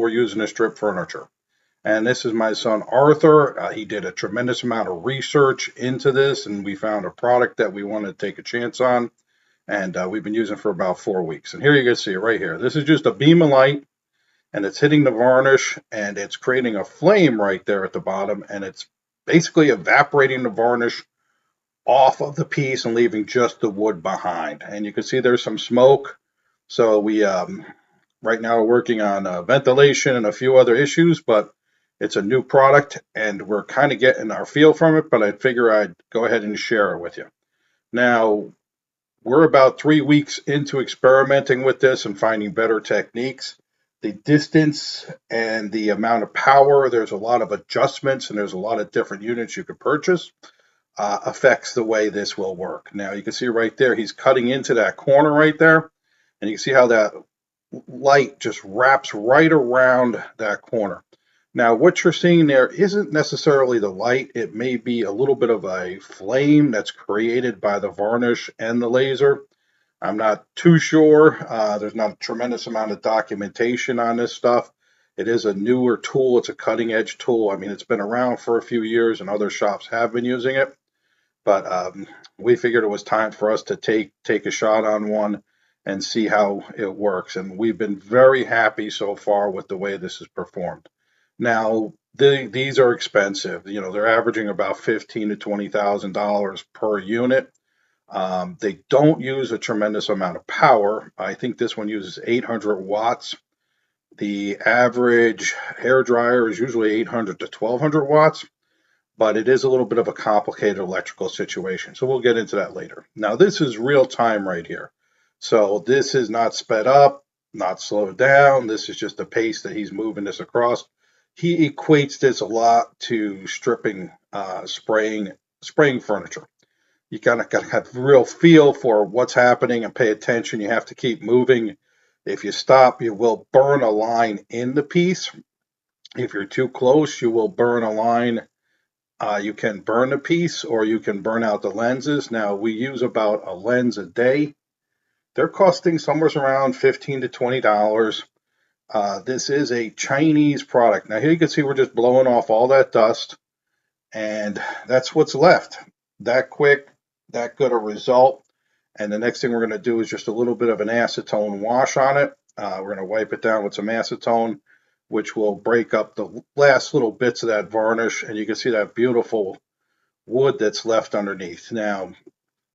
we're using to strip furniture. And this is my son Arthur. He did a tremendous amount of research into this, and we found a product that we want to take a chance on. And we've been using it for about 4 weeks. And here you can see it right here. This is just a beam of light, and it's hitting the varnish, and it's creating a flame right there at the bottom, and it's basically evaporating the varnish off of the piece and leaving just the wood behind. And you can see there's some smoke. So we right now we're working on ventilation and a few other issues, but it's a new product and we're kind of getting our feel from it, but I figure I'd go ahead and share it with you. Now, we're about 3 weeks into experimenting with this and finding better techniques. The distance and the amount of power, there's a lot of adjustments and there's a lot of different units you could purchase, affects the way this will work. Now, you can see right there, he's cutting into that corner right there, and you can see how that light just wraps right around that corner. Now, what you're seeing there isn't necessarily the light. It may be a little bit of a flame that's created by the varnish and the laser. I'm not too sure. There's not a tremendous amount of documentation on this stuff. It is a newer tool. It's a cutting edge tool. I mean, it's been around for a few years and other shops have been using it. But we figured it was time for us to take a shot on one and see how it works. And we've been very happy so far with the way this has performed. Now, these are expensive. You know, they're averaging about $15,000 to $20,000 per unit. They don't use a tremendous amount of power. I think this one uses 800 watts. The average hair dryer is usually 800 to 1200 watts, but it is a little bit of a complicated electrical situation. So we'll get into that later. Now, this is real time right here. So this is not sped up, not slowed down. This is just the pace that he's moving this across. He equates this a lot to stripping, spraying furniture. You kind of got to have real feel for what's happening and pay attention. You have to keep moving. If you stop, you will burn a line in the piece. If you're too close, you will burn a line. You can burn the piece or you can burn out the lenses. Now, we use about a lens a day. They're costing somewhere around $15 to $20. This is a Chinese product. Now here you can see we're just blowing off all that dust, and that's what's left. That quick, that good a result. And the next thing we're going to do is just a little bit of an acetone wash on it. We're going to wipe it down with some acetone, which will break up the last little bits of that varnish, and you can see that beautiful wood that's left underneath. Now,